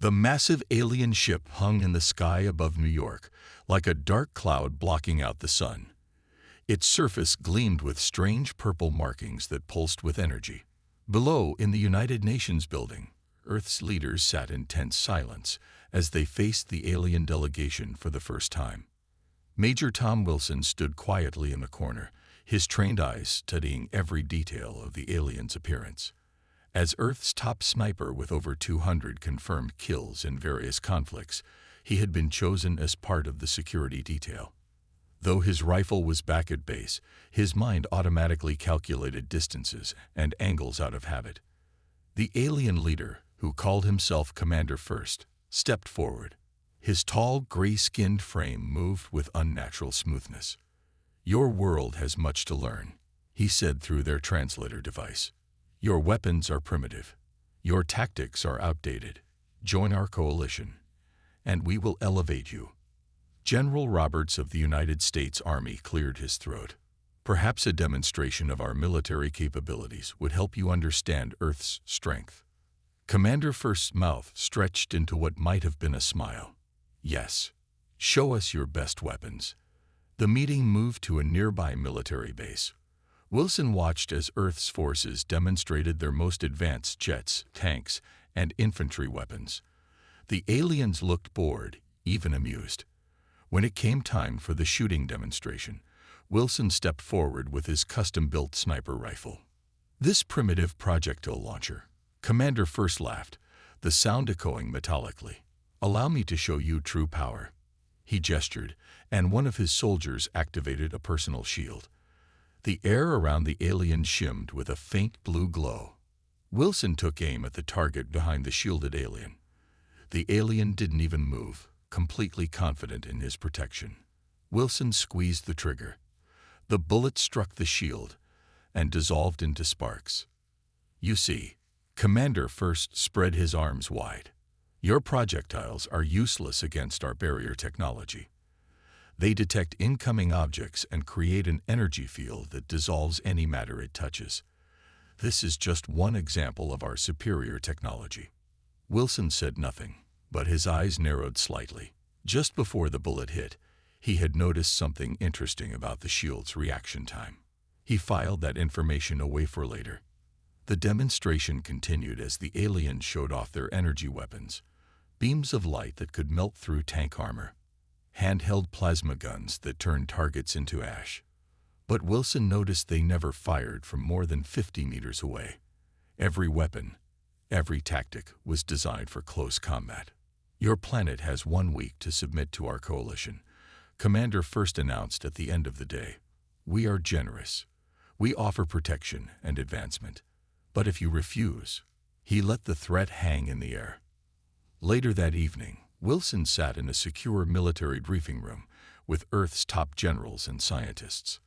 The massive alien ship hung in the sky above New York, like a dark cloud blocking out the sun. Its surface gleamed with strange purple markings that pulsed with energy. Below, in the United Nations building, Earth's leaders sat in tense silence as they faced the alien delegation for the first time. Major Tom Wilson stood quietly in a corner, his trained eyes studying every detail of the aliens' appearance. As Earth's top sniper with over 200 confirmed kills in various conflicts, he had been chosen as part of the security detail. Though his rifle was back at base, his mind automatically calculated distances and angles out of habit. The alien leader, who called himself Commander First, stepped forward. His tall, gray-skinned frame moved with unnatural smoothness. "Your world has much to learn," he said through their translator device. "Your weapons are primitive. Your tactics are outdated. Join our coalition, and we will elevate you." General Roberts of the United States Army cleared his throat. "Perhaps a demonstration of our military capabilities would help you understand Earth's strength." Commander First's mouth stretched into what might have been a smile. "Yes. Show us your best weapons." The meeting moved to a nearby military base. Wilson watched as Earth's forces demonstrated their most advanced jets, tanks, and infantry weapons. The aliens looked bored, even amused. When it came time for the shooting demonstration, Wilson stepped forward with his custom-built sniper rifle. "This primitive projectile launcher," Commander First laughed, the sound echoing metallically. "Allow me to show you true power." He gestured, and one of his soldiers activated a personal shield. The air around the alien shimmed with a faint blue glow. Wilson took aim at the target behind the shielded alien. The alien didn't even move, completely confident in his protection. Wilson squeezed the trigger. The bullet struck the shield and dissolved into sparks. "You see," Commander First spread his arms wide, "your projectiles are useless against our barrier technology. They detect incoming objects and create an energy field that dissolves any matter it touches. This is just one example of our superior technology." Wilson said nothing, but his eyes narrowed slightly. Just before the bullet hit, he had noticed something interesting about the shield's reaction time. He filed that information away for later. The demonstration continued as the aliens showed off their energy weapons, beams of light that could melt through tank armor, handheld plasma guns that turned targets into ash. But Wilson noticed they never fired from more than 50 meters away. Every weapon, every tactic was designed for close combat. "Your planet has 1 week to submit to our coalition," Commander First announced at the end of the day. "We are generous. We offer protection and advancement. But if you refuse..." He let the threat hang in the air. Later that evening, Wilson sat in a secure military briefing room with Earth's top generals and scientists.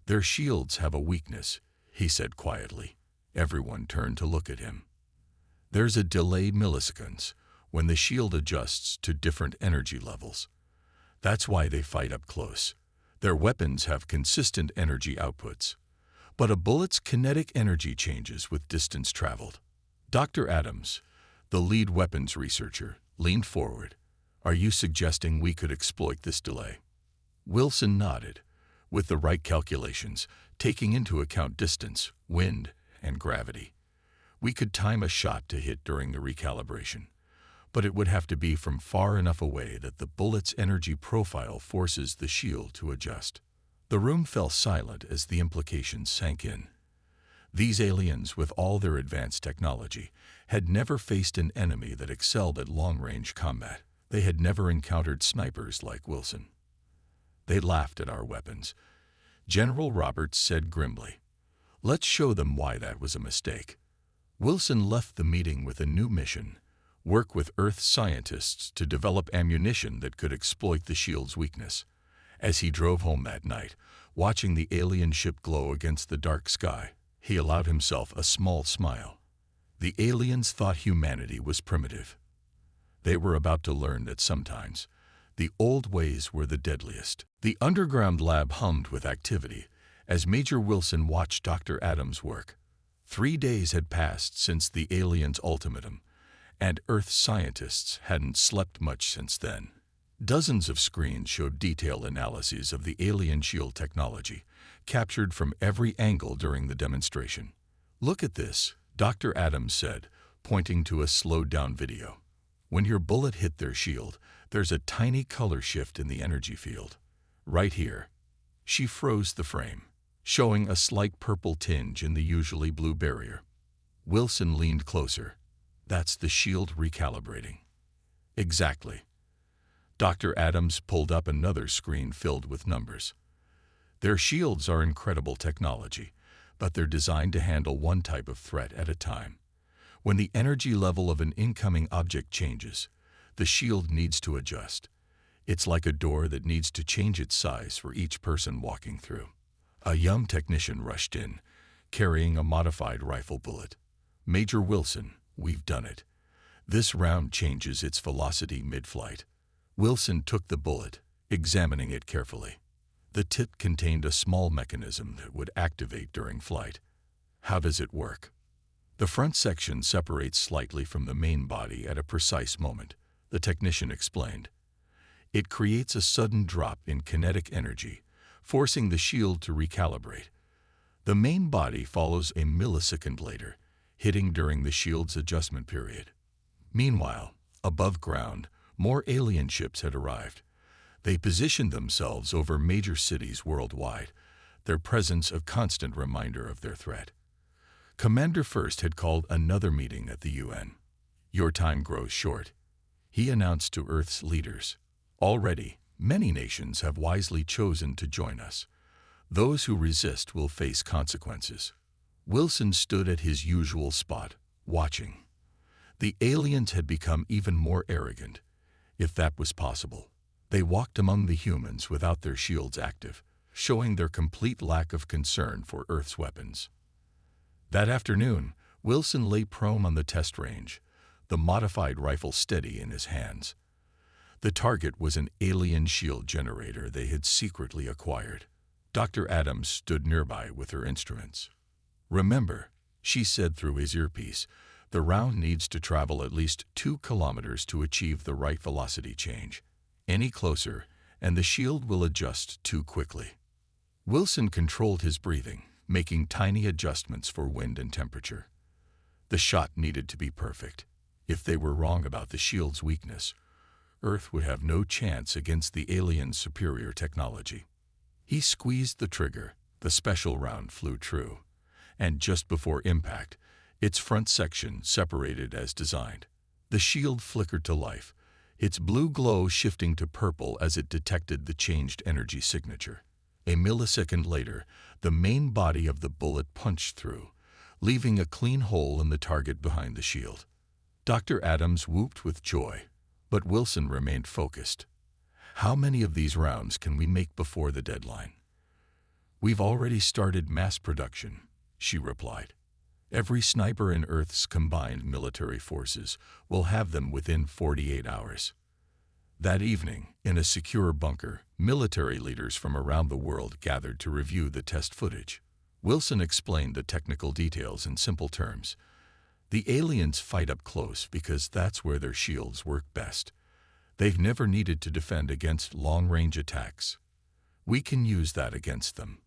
"Their shields have a weakness," he said quietly. Everyone turned to look at him. "There's a delay milliseconds when the shield adjusts to different energy levels. That's why they fight up close. Their weapons have consistent energy outputs. But a bullet's kinetic energy changes with distance traveled." Dr. Adams, the lead weapons researcher, leaned forward. "Are you suggesting we could exploit this delay?" Wilson nodded. "With the right calculations, taking into account distance, wind, and gravity, we could time a shot to hit during the recalibration. But it would have to be from far enough away that the bullet's energy profile forces the shield to adjust." The room fell silent as the implications sank in. These aliens, with all their advanced technology, had never faced an enemy that excelled at long-range combat. They had never encountered snipers like Wilson. "They laughed at our weapons," General Roberts said grimly. "Let's show them why that was a mistake." Wilson left the meeting with a new mission: work with Earth scientists to develop ammunition that could exploit the shield's weakness. As he drove home that night, watching the alien ship glow against the dark sky, he allowed himself a small smile. The aliens thought humanity was primitive. They were about to learn that sometimes the old ways were the deadliest. The underground lab hummed with activity as Major Wilson watched Dr. Adams work. 3 days had passed since the aliens' ultimatum, and Earth scientists hadn't slept much since then. Dozens of screens showed detailed analyses of the alien shield technology, captured from every angle during the demonstration. "Look at this," Dr. Adams said, pointing to a slowed-down video. "When your bullet hit their shield, there's a tiny color shift in the energy field. Right here." She froze the frame, showing a slight purple tinge in the usually blue barrier. Wilson leaned closer. "That's the shield recalibrating." "Exactly." Dr. Adams pulled up another screen filled with numbers. "Their shields are incredible technology, but they're designed to handle one type of threat at a time. When the energy level of an incoming object changes, the shield needs to adjust. It's like a door that needs to change its size for each person walking through." A young technician rushed in, carrying a modified rifle bullet. "Major Wilson, we've done it. This round changes its velocity mid-flight." Wilson took the bullet, examining it carefully. The tip contained a small mechanism that would activate during flight. "How does it work?" "The front section separates slightly from the main body at a precise moment," the technician explained. "It creates a sudden drop in kinetic energy, forcing the shield to recalibrate. The main body follows a millisecond later, hitting during the shield's adjustment period." Meanwhile, above ground, more alien ships had arrived. They positioned themselves over major cities worldwide, their presence a constant reminder of their threat. Commander First had called another meeting at the UN. "Your time grows short," he announced to Earth's leaders. "Already, many nations have wisely chosen to join us. Those who resist will face consequences." Wilson stood at his usual spot, watching. The aliens had become even more arrogant, if that was possible. They walked among the humans without their shields active, showing their complete lack of concern for Earth's weapons. That afternoon, Wilson lay prone on the test range, the modified rifle steady in his hands. The target was an alien shield generator they had secretly acquired. Dr. Adams stood nearby with her instruments. "Remember," she said through his earpiece, "the round needs to travel at least 2 kilometers to achieve the right velocity change. Any closer, and the shield will adjust too quickly." Wilson controlled his breathing, making tiny adjustments for wind and temperature. The shot needed to be perfect. If they were wrong about the shield's weakness, Earth would have no chance against the alien's superior technology. He squeezed the trigger, the special round flew true, and just before impact, its front section separated as designed. The shield flickered to life, its blue glow shifting to purple as it detected the changed energy signature. A millisecond later, the main body of the bullet punched through, leaving a clean hole in the target behind the shield. Dr. Adams whooped with joy, but Wilson remained focused. "How many of these rounds can we make before the deadline?" "We've already started mass production," she replied. "Every sniper in Earth's combined military forces will have them within 48 hours. That evening, in a secure bunker, military leaders from around the world gathered to review the test footage. Wilson explained the technical details in simple terms. "The aliens fight up close because that's where their shields work best. They've never needed to defend against long-range attacks. We can use that against them."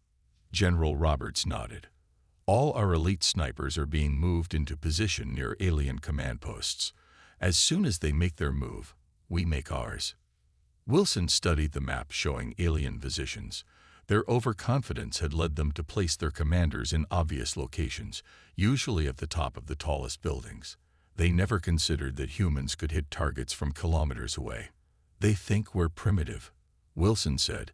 General Roberts nodded. "All our elite snipers are being moved into position near alien command posts. As soon as they make their move, we make ours." Wilson studied the map showing alien positions. Their overconfidence had led them to place their commanders in obvious locations, usually at the top of the tallest buildings. They never considered that humans could hit targets from kilometers away. "They think we're primitive," Wilson said,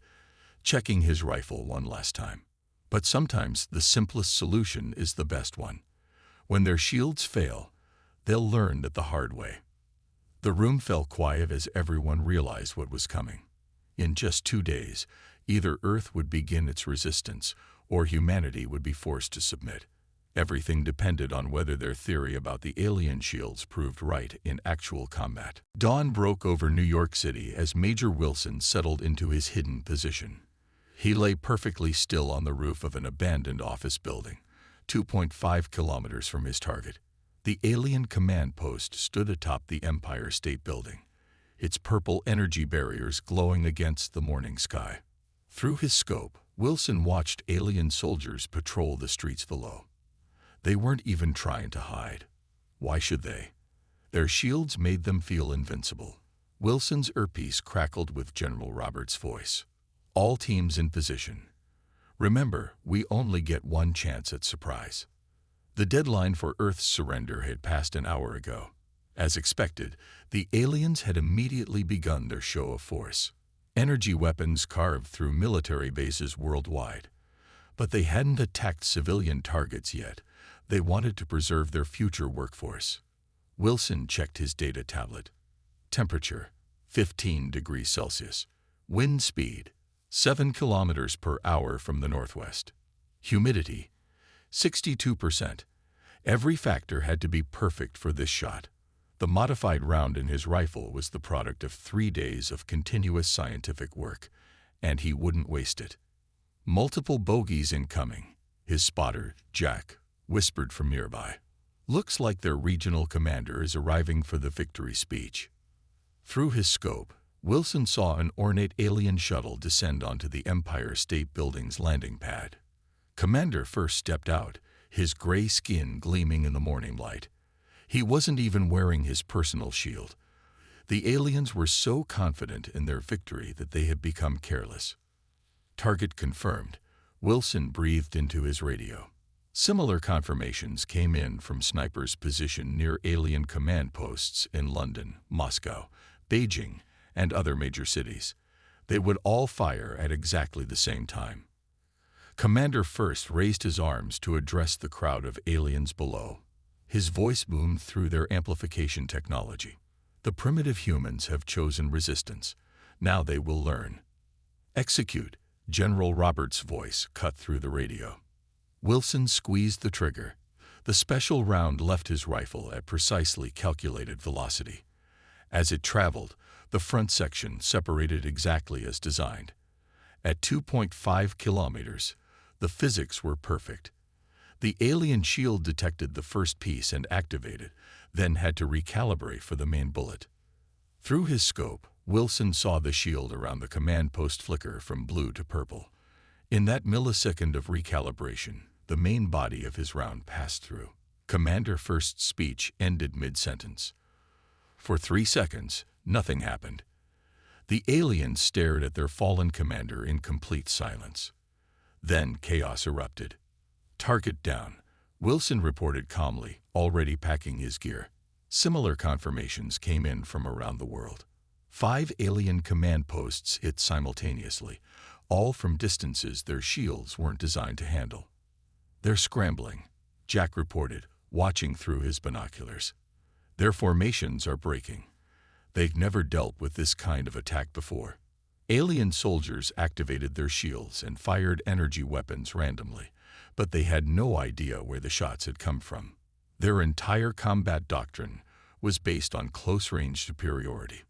checking his rifle one last time. "But sometimes the simplest solution is the best one. When their shields fail, they'll learn it the hard way." The room fell quiet as everyone realized what was coming. In just 2 days, either Earth would begin its resistance, or humanity would be forced to submit. Everything depended on whether their theory about the alien shields proved right in actual combat. Dawn broke over New York City as Major Wilson settled into his hidden position. He lay perfectly still on the roof of an abandoned office building, 2.5 kilometers from his target. The alien command post stood atop the Empire State Building, its purple energy barriers glowing against the morning sky. Through his scope, Wilson watched alien soldiers patrol the streets below. They weren't even trying to hide. Why should they? Their shields made them feel invincible. Wilson's earpiece crackled with General Roberts' voice. All teams in position. Remember, we only get one chance at surprise. The deadline for Earth's surrender had passed an hour ago. As expected, the aliens had immediately begun their show of force. Energy weapons carved through military bases worldwide. But they hadn't attacked civilian targets yet. They wanted to preserve their future workforce. Wilson checked his data tablet. Temperature, 15 degrees Celsius. Wind speed, 7 kilometers per hour from the northwest. Humidity, 62%. Every factor had to be perfect for this shot. The modified round in his rifle was the product of 3 days of continuous scientific work, and he wouldn't waste it. Multiple bogeys incoming, his spotter, Jack, whispered from nearby. Looks like their regional commander is arriving for the victory speech. Through his scope, Wilson saw an ornate alien shuttle descend onto the Empire State Building's landing pad. Commander first stepped out, his gray skin gleaming in the morning light. He wasn't even wearing his personal shield. The aliens were so confident in their victory that they had become careless. Target confirmed. Wilson breathed into his radio. Similar confirmations came in from snipers positioned near alien command posts in London, Moscow, Beijing, and other major cities. They would all fire at exactly the same time. Commander first raised his arms to address the crowd of aliens below. His voice boomed through their amplification technology. The primitive humans have chosen resistance. Now they will learn. Execute, General Roberts' voice cut through the radio. Wilson squeezed the trigger. The special round left his rifle at precisely calculated velocity. As it traveled, the front section separated exactly as designed. At 2.5 kilometers, the physics were perfect. The alien shield detected the first piece and activated, then had to recalibrate for the main bullet. Through his scope, Wilson saw the shield around the command post flicker from blue to purple. In that millisecond of recalibration, the main body of his round passed through. Commander First's speech ended mid-sentence. For 3 seconds, nothing happened. The aliens stared at their fallen commander in complete silence. Then chaos erupted. Target down, Wilson reported calmly, already packing his gear. Similar confirmations came in from around the world. 5 alien command posts hit simultaneously, all from distances their shields weren't designed to handle. They're scrambling, Jack reported, watching through his binoculars. Their formations are breaking. They've never dealt with this kind of attack before. Alien soldiers activated their shields and fired energy weapons randomly, but they had no idea where the shots had come from. Their entire combat doctrine was based on close-range superiority.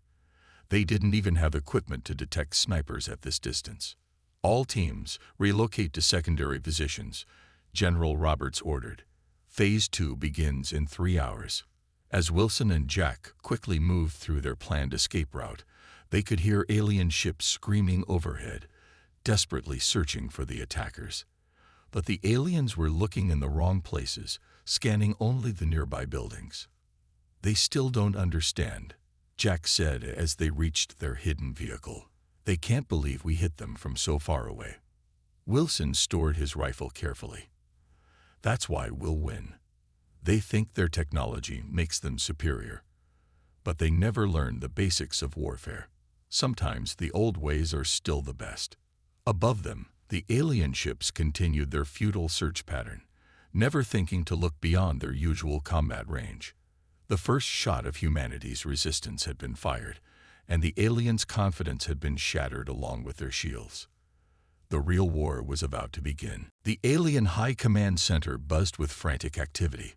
They didn't even have equipment to detect snipers at this distance. All teams relocate to secondary positions, General Roberts ordered. Phase 2 begins in 3 hours. As Wilson and Jack quickly moved through their planned escape route, they could hear alien ships screaming overhead, desperately searching for the attackers. But the aliens were looking in the wrong places, scanning only the nearby buildings. They still don't understand, Jack said as they reached their hidden vehicle. They can't believe we hit them from so far away. Wilson stored his rifle carefully. That's why we'll win. They think their technology makes them superior, but they never learn the basics of warfare. Sometimes the old ways are still the best. Above them, the alien ships continued their futile search pattern, never thinking to look beyond their usual combat range. The first shot of humanity's resistance had been fired, and the aliens' confidence had been shattered along with their shields. The real war was about to begin. The alien high command center buzzed with frantic activity.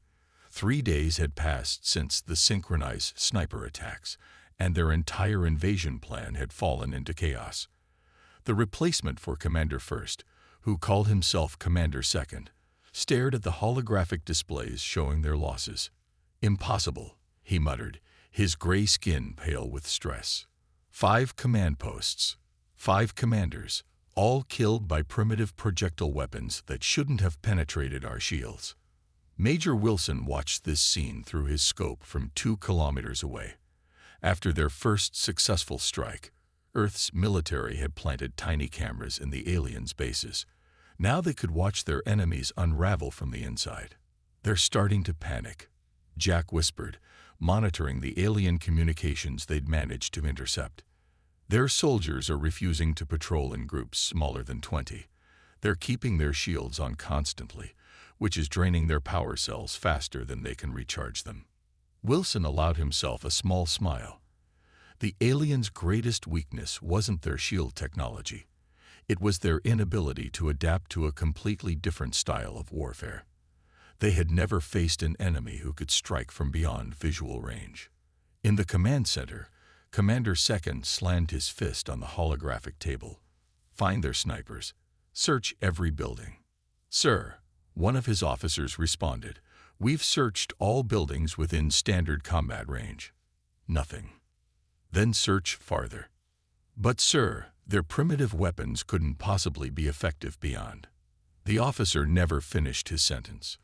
3 days had passed since the synchronized sniper attacks, and their entire invasion plan had fallen into chaos. The replacement for Commander First, who called himself Commander Second, stared at the holographic displays showing their losses. Impossible, he muttered, his gray skin pale with stress. 5 command posts, 5 commanders, all killed by primitive projectile weapons that shouldn't have penetrated our shields. Major Wilson watched this scene through his scope from 2 kilometers away. After their first successful strike, Earth's military had planted tiny cameras in the aliens' bases. Now they could watch their enemies unravel from the inside. "They're starting to panic," Jack whispered, monitoring the alien communications they'd managed to intercept. "Their soldiers are refusing to patrol in groups smaller than 20. They're keeping their shields on constantly, which is draining their power cells faster than they can recharge them." Wilson allowed himself a small smile. The aliens' greatest weakness wasn't their shield technology. It was their inability to adapt to a completely different style of warfare. They had never faced an enemy who could strike from beyond visual range. In the command center, Commander Second slammed his fist on the holographic table. "Find their snipers. Search every building." "Sir," one of his officers responded, "we've searched all buildings within standard combat range." "Nothing." "Then search farther." "But sir, their primitive weapons couldn't possibly be effective beyond." The officer never finished his sentence.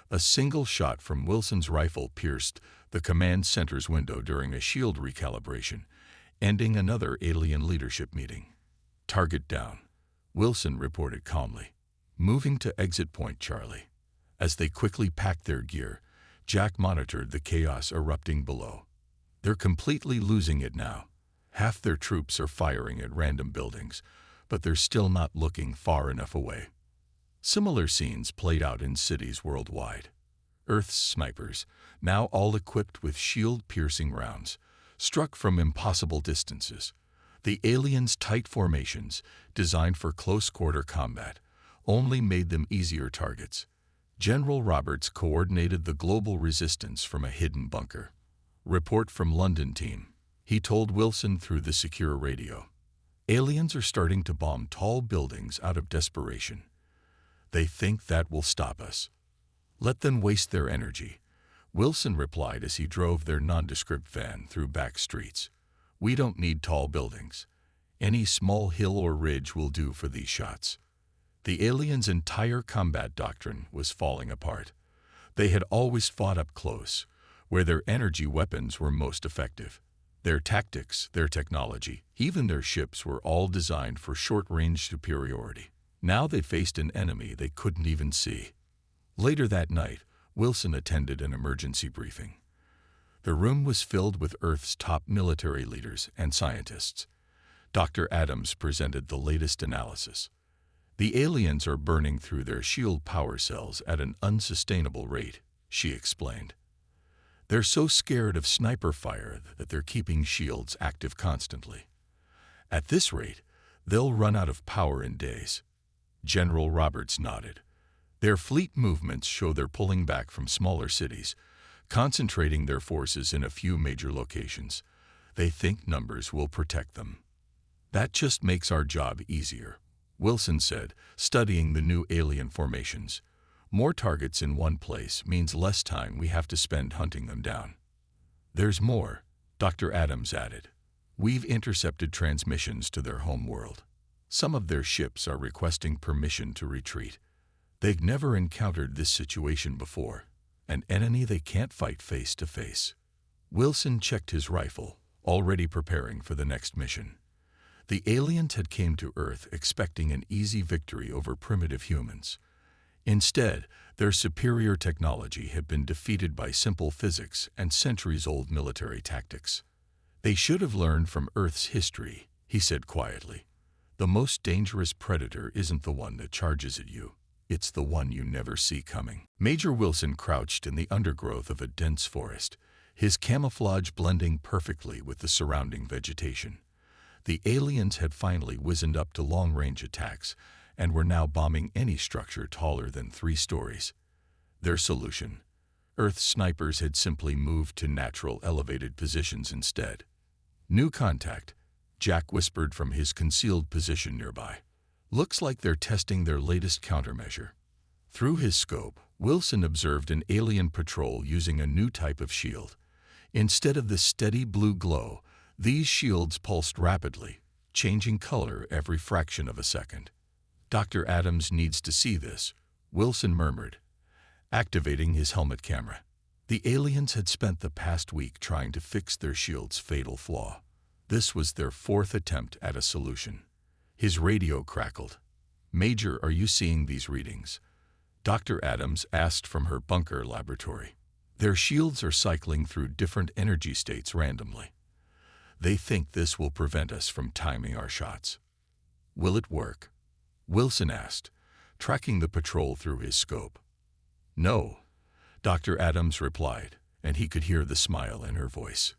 A single shot from Wilson's rifle pierced the command center's window during a shield recalibration, ending another alien leadership meeting. "Target down," Wilson reported calmly. "Moving to exit point, Charlie." As they quickly packed their gear, Jack monitored the chaos erupting below. "They're completely losing it now. Half their troops are firing at random buildings, but they're still not looking far enough away." Similar scenes played out in cities worldwide. Earth's snipers, now all equipped with shield-piercing rounds, struck from impossible distances. The aliens' tight formations, designed for close-quarter combat, only made them easier targets. General Roberts coordinated the global resistance from a hidden bunker. "Report from London, team," he told Wilson through the secure radio. "Aliens are starting to bomb tall buildings out of desperation. They think that will stop us." "Let them waste their energy," Wilson replied as he drove their nondescript van through back streets. "We don't need tall buildings. Any small hill or ridge will do for these shots." The aliens' entire combat doctrine was falling apart. They had always fought up close, where their energy weapons were most effective. Their tactics, their technology, even their ships were all designed for short-range superiority. Now they faced an enemy they couldn't even see. Later that night, Wilson attended an emergency briefing. The room was filled with Earth's top military leaders and scientists. Dr. Adams presented the latest analysis. "The aliens are burning through their shield power cells at an unsustainable rate," she explained. "They're so scared of sniper fire that they're keeping shields active constantly. At this rate, they'll run out of power in days." General Roberts nodded. "Their fleet movements show they're pulling back from smaller cities, concentrating their forces in a few major locations. They think numbers will protect them." "That just makes our job easier," Wilson said, studying the new alien formations. "More targets in one place means less time we have to spend hunting them down." "There's more," Dr. Adams added. "We've intercepted transmissions to their home world. Some of their ships are requesting permission to retreat. They've never encountered this situation before, an enemy they can't fight face to face." Wilson checked his rifle, already preparing for the next mission. The aliens had came to Earth expecting an easy victory over primitive humans. Instead, their superior technology had been defeated by simple physics and centuries-old military tactics. "They should have learned from Earth's history," he said quietly. "The most dangerous predator isn't the one that charges at you. It's the one you never see coming." Major Wilson crouched in the undergrowth of a dense forest, his camouflage blending perfectly with the surrounding vegetation. The aliens had finally wizened up to long-range attacks and were now bombing any structure taller than 3 stories. Their solution: Earth's snipers had simply moved to natural elevated positions instead. "New contact," Jack whispered from his concealed position nearby. "Looks like they're testing their latest countermeasure." Through his scope, Wilson observed an alien patrol using a new type of shield. Instead of the steady blue glow, these shields pulsed rapidly, changing color every fraction of a second. "Dr. Adams needs to see this," Wilson murmured, activating his helmet camera. The aliens had spent the past week trying to fix their shield's fatal flaw. This was their fourth attempt at a solution. His radio crackled. "Major, are you seeing these readings?" Dr. Adams asked from her bunker laboratory. "Their shields are cycling through different energy states randomly. They think this will prevent us from timing our shots." "Will it work?" Wilson asked, tracking the patrol through his scope. "No," Dr. Adams replied, and he could hear the smile in her voice.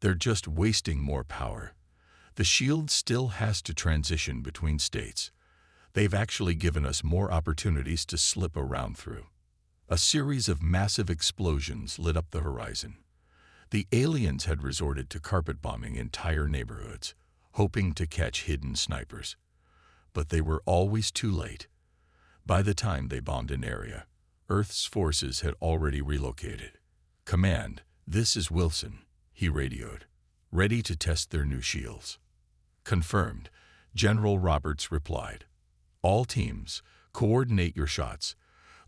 "They're just wasting more power. The shield still has to transition between states. They've actually given us more opportunities to slip around through." A series of massive explosions lit up the horizon. The aliens had resorted to carpet bombing entire neighborhoods, hoping to catch hidden snipers. But they were always too late. By the time they bombed an area, Earth's forces had already relocated. "Command, this is Wilson," he radioed, ready to test their new shields. "Confirmed," General Roberts replied. "All teams, coordinate your shots.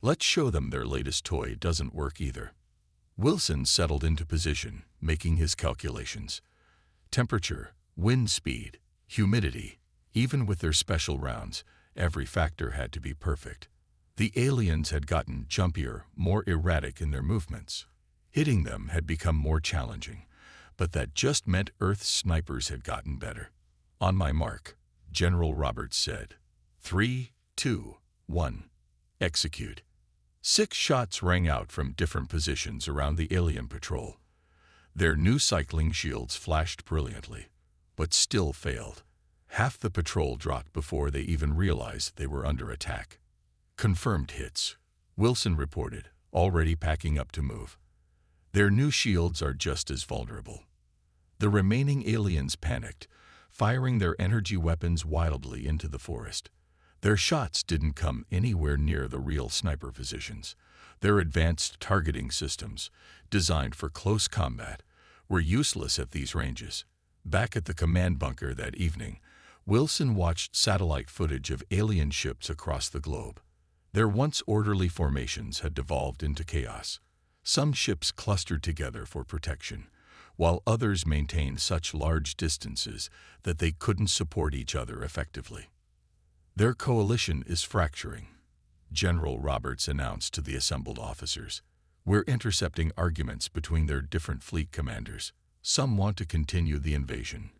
Let's show them their latest toy doesn't work either." Wilson settled into position, making his calculations. Temperature, wind speed, humidity, even with their special rounds, every factor had to be perfect. The aliens had gotten jumpier, more erratic in their movements. Hitting them had become more challenging, but that just meant Earth's snipers had gotten better. "On my mark," General Roberts said. 3, 2, 1. Execute. 6 shots rang out from different positions around the alien patrol. Their new cycling shields flashed brilliantly, but still failed. Half the patrol dropped before they even realized they were under attack. "Confirmed hits," Wilson reported, already packing up to move. "Their new shields are just as vulnerable." The remaining aliens panicked, firing their energy weapons wildly into the forest. Their shots didn't come anywhere near the real sniper positions. Their advanced targeting systems, designed for close combat, were useless at these ranges. Back at the command bunker that evening, Wilson watched satellite footage of alien ships across the globe. Their once orderly formations had devolved into chaos. Some ships clustered together for protection, while others maintained such large distances that they couldn't support each other effectively. "Their coalition is fracturing," General Roberts announced to the assembled officers. "We're intercepting arguments between their different fleet commanders. Some want to continue the invasion.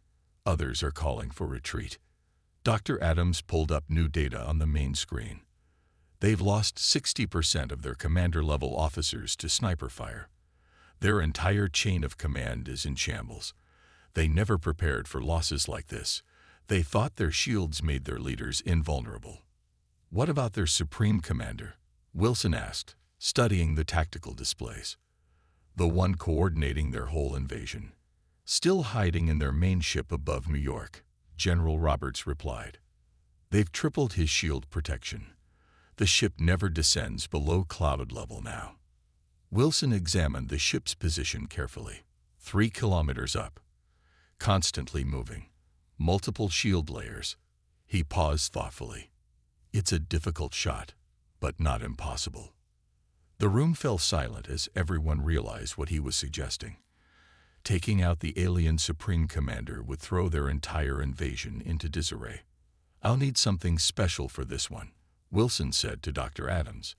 Others are calling for retreat." Dr. Adams pulled up new data on the main screen. They've lost 60% of their commander-level officers to sniper fire. Their entire chain of command is in shambles. They never prepared for losses like this. They thought their shields made their leaders invulnerable. "What about their supreme commander?" Wilson asked, studying the tactical displays. "The one coordinating their whole invasion. Still hiding in their main ship above New York," General Roberts replied. "They've tripled his shield protection. The ship never descends below cloud level now." Wilson examined the ship's position carefully. 3 kilometers up. Constantly moving. Multiple shield layers. He paused thoughtfully. "It's a difficult shot, but not impossible." The room fell silent as everyone realized what he was suggesting. Taking out the alien Supreme Commander would throw their entire invasion into disarray. "I'll need something special for this one," Wilson said to Dr. Adams.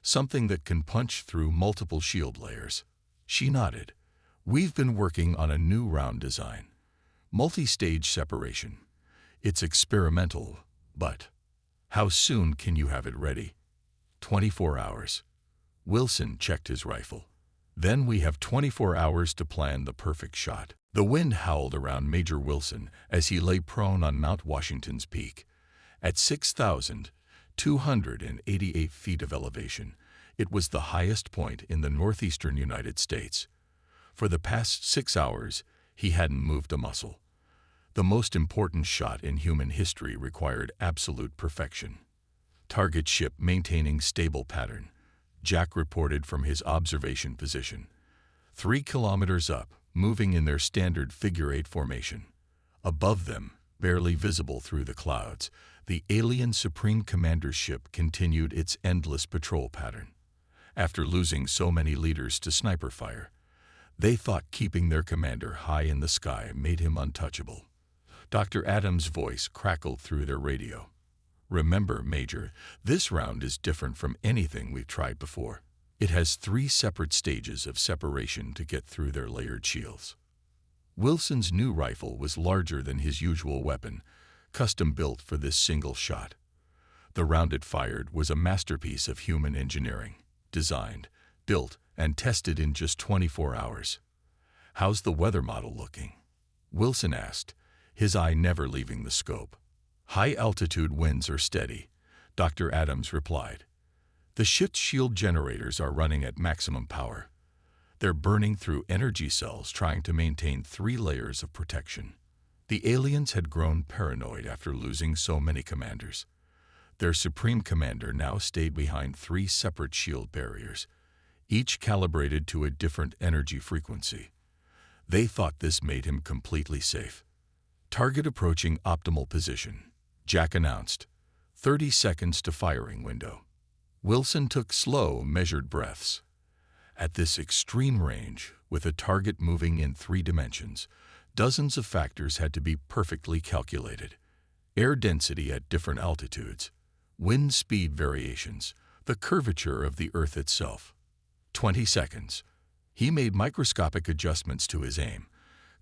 "Something that can punch through multiple shield layers." She nodded. "We've been working on a new round design. Multi-stage separation. It's experimental, but how soon can you have it ready?" 24 hours. Wilson checked his rifle. "Then we have 24 hours to plan the perfect shot." The wind howled around Major Wilson as he lay prone on Mount Washington's peak. At 6,288 feet of elevation, it was the highest point in the northeastern United States. For the past 6 hours, he hadn't moved a muscle. The most important shot in human history required absolute perfection. Target ship maintaining stable pattern, Jack reported from his observation position. 3 kilometers up, moving in their standard figure-8 formation. Above them, barely visible through the clouds, the alien Supreme Commander's ship continued its endless patrol pattern. After losing so many leaders to sniper fire, they thought keeping their commander high in the sky made him untouchable. Dr. Adams' voice crackled through their radio. "Remember, Major, this round is different from anything we've tried before. It has 3 separate stages of separation to get through their layered shields." Wilson's new rifle was larger than his usual weapon, custom-built for this single shot. The round it fired was a masterpiece of human engineering, designed, built, and tested in just 24 hours. "How's the weather model looking?" Wilson asked, his eye never leaving the scope. "High-altitude winds are steady," Dr. Adams replied. "The ship's shield generators are running at maximum power. They're burning through energy cells trying to maintain 3 layers of protection." The aliens had grown paranoid after losing so many commanders. Their Supreme Commander now stayed behind 3 separate shield barriers, each calibrated to a different energy frequency. They thought this made him completely safe. "Target approaching optimal position," Jack announced. 30 seconds to firing window. Wilson took slow, measured breaths. At this extreme range, with a target moving in 3 dimensions, dozens of factors had to be perfectly calculated. Air density at different altitudes, wind speed variations, the curvature of the Earth itself. 20 seconds. He made microscopic adjustments to his aim,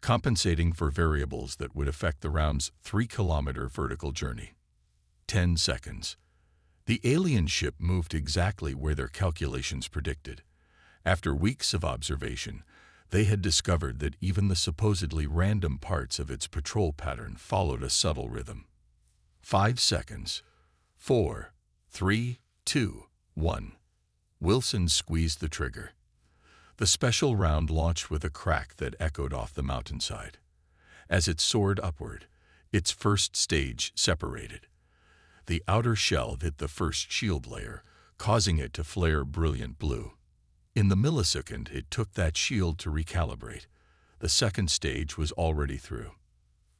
compensating for variables that would affect the round's 3-kilometer vertical journey. 10 seconds. The alien ship moved exactly where their calculations predicted. After weeks of observation, they had discovered that even the supposedly random parts of its patrol pattern followed a subtle rhythm. 5 seconds. 4, 3, 2, 1. Wilson squeezed the trigger. The special round launched with a crack that echoed off the mountainside. As it soared upward, its first stage separated. The outer shell hit the first shield layer, causing it to flare brilliant blue. In the millisecond it took that shield to recalibrate, the second stage was already through.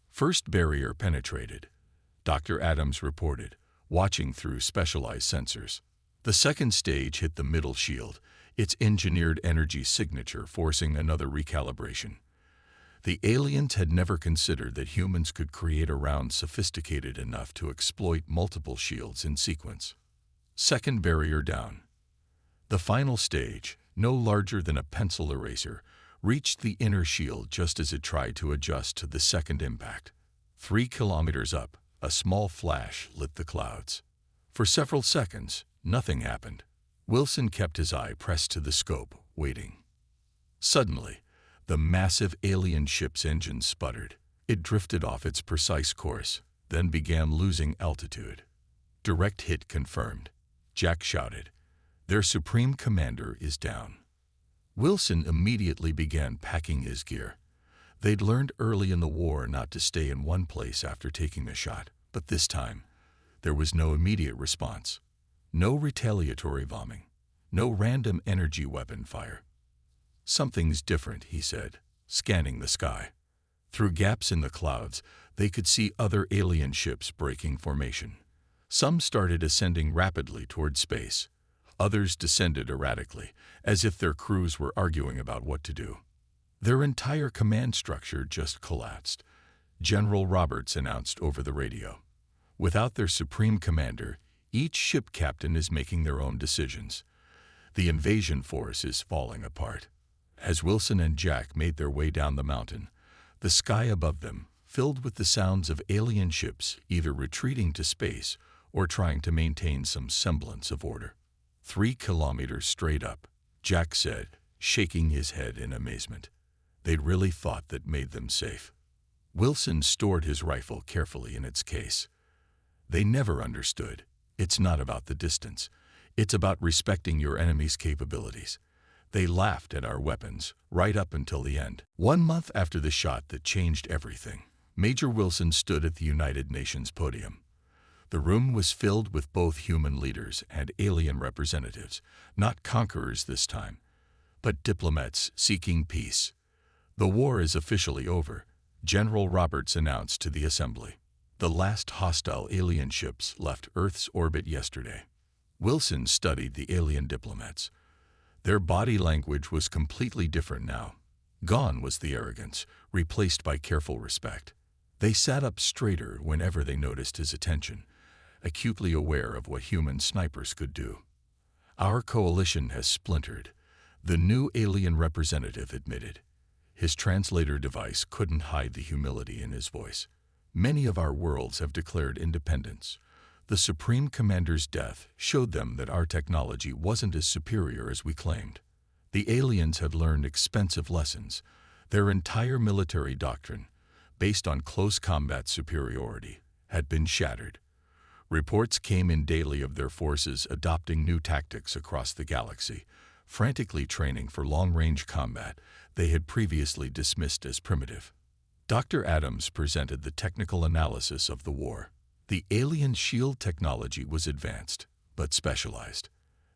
"First barrier penetrated," Dr. Adams reported, watching through specialized sensors. The second stage hit the middle shield, its engineered energy signature forcing another recalibration. The aliens had never considered that humans could create a round sophisticated enough to exploit multiple shields in sequence. Second barrier down. The final stage, no larger than a pencil eraser, reached the inner shield just as it tried to adjust to the second impact. 3 kilometers up, a small flash lit the clouds. For several seconds, nothing happened. Wilson kept his eye pressed to the scope, waiting. Suddenly, the massive alien ship's engine sputtered. It drifted off its precise course, then began losing altitude. "Direct hit confirmed," Jack shouted. "Their Supreme Commander is down." Wilson immediately began packing his gear. They'd learned early in the war not to stay in one place after taking the shot, but this time, there was no immediate response. No retaliatory bombing. No random energy weapon fire. "Something's different," he said, scanning the sky. Through gaps in the clouds, they could see other alien ships breaking formation. Some started ascending rapidly toward space. Others descended erratically, as if their crews were arguing about what to do. Their entire command structure just collapsed, General Roberts announced over the radio. Without their Supreme Commander, each ship captain is making their own decisions. The invasion force is falling apart. As Wilson and Jack made their way down the mountain, the sky above them filled with the sounds of alien ships either retreating to space or trying to maintain some semblance of order. 3 kilometers straight up, Jack said, shaking his head in amazement. They'd really thought that made them safe. Wilson stored his rifle carefully in its case. They never understood. It's not about the distance. It's about respecting your enemy's capabilities. They laughed at our weapons, right up until the end. 1 month after the shot that changed everything, Major Wilson stood at the United Nations podium. The room was filled with both human leaders and alien representatives, not conquerors this time, but diplomats seeking peace. The war is officially over, General Roberts announced to the assembly. The last hostile alien ships left Earth's orbit yesterday. Wilson studied the alien diplomats. Their body language was completely different now. Gone was the arrogance, replaced by careful respect. They sat up straighter whenever they noticed his attention, acutely aware of what human snipers could do. Our coalition has splintered, the new alien representative admitted. His translator device couldn't hide the humility in his voice. Many of our worlds have declared independence. The Supreme Commander's death showed them that our technology wasn't as superior as we claimed. The aliens had learned expensive lessons. Their entire military doctrine, based on close combat superiority, had been shattered. Reports came in daily of their forces adopting new tactics across the galaxy, frantically training for long-range combat they had previously dismissed as primitive. Dr. Adams presented the technical analysis of the war. The alien shield technology was advanced, but specialized.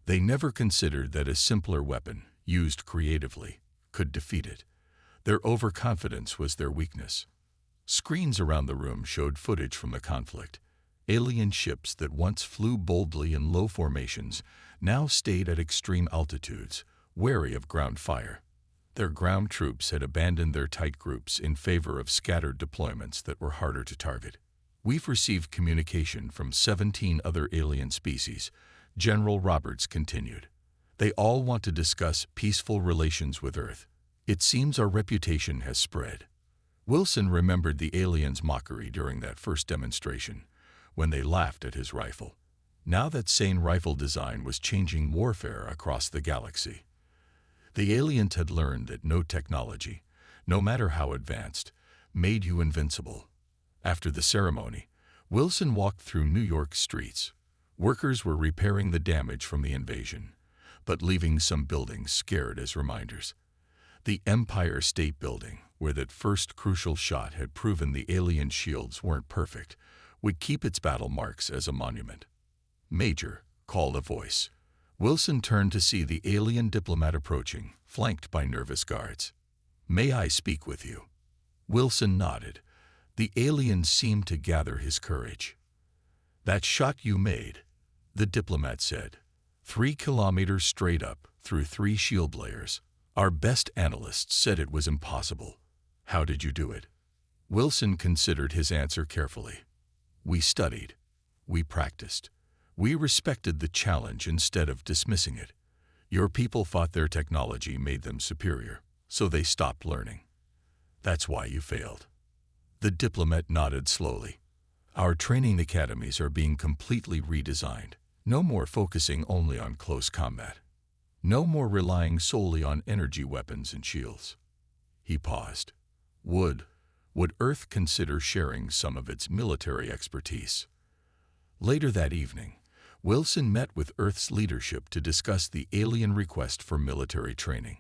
They never considered that a simpler weapon, used creatively, could defeat it. Their overconfidence was their weakness. Screens around the room showed footage from the conflict. Alien ships that once flew boldly in low formations now stayed at extreme altitudes, wary of ground fire. Their ground troops had abandoned their tight groups in favor of scattered deployments that were harder to target. We've received communication from 17 other alien species, General Roberts continued. They all want to discuss peaceful relations with Earth. It seems our reputation has spread. Wilson remembered the aliens' mockery during that first demonstration, when they laughed at his rifle. Now that same rifle design was changing warfare across the galaxy. The aliens had learned that no technology, no matter how advanced, made you invincible. After the ceremony, Wilson walked through New York's streets. Workers were repairing the damage from the invasion, but leaving some buildings scared as reminders. The Empire State Building, where that first crucial shot had proven the alien shields weren't perfect, would keep its battle marks as a monument. "Major," called a voice. Wilson turned to see the alien diplomat approaching, flanked by nervous guards. "May I speak with you?" Wilson nodded. The alien seemed to gather his courage. "That shot you made," the diplomat said, 3 kilometers straight up through 3 shield layers. Our best analysts said it was impossible. How did you do it? Wilson considered his answer carefully. "We studied. We practiced. We respected the challenge instead of dismissing it. Your people thought their technology made them superior, so they stopped learning. That's why you failed." The diplomat nodded slowly. "Our training academies are being completely redesigned. No more focusing only on close combat. No more relying solely on energy weapons and shields." He paused. Would Earth consider sharing some of its military expertise? Later that evening, Wilson met with Earth's leadership to discuss the alien request for military training.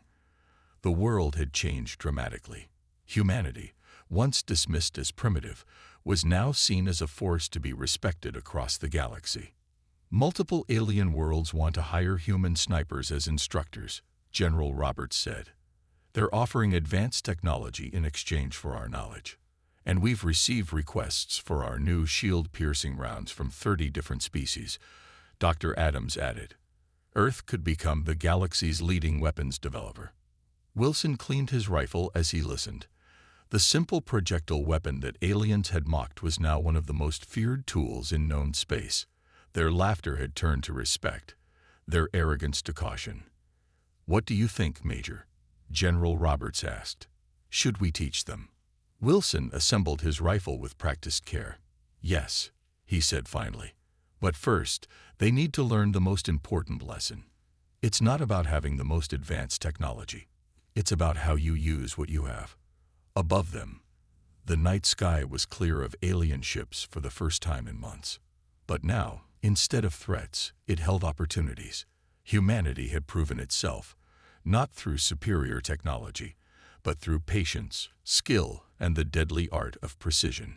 The world had changed dramatically. Humanity, once dismissed as primitive, was now seen as a force to be respected across the galaxy. "Multiple alien worlds want to hire human snipers as instructors," General Roberts said. "They're offering advanced technology in exchange for our knowledge. And we've received requests for our new shield-piercing rounds from 30 different species," Dr. Adams added. Earth could become the galaxy's leading weapons developer. Wilson cleaned his rifle as he listened. The simple projectile weapon that aliens had mocked was now one of the most feared tools in known space. Their laughter had turned to respect, their arrogance to caution. "What do you think, Major?" General Roberts asked. "Should we teach them?" Wilson assembled his rifle with practiced care. "Yes," he said finally. "But first, they need to learn the most important lesson. It's not about having the most advanced technology. It's about how you use what you have." Above them, the night sky was clear of alien ships for the first time in months. But now, instead of threats, it held opportunities. Humanity had proven itself, not through superior technology, but through patience, skill, and the deadly art of precision.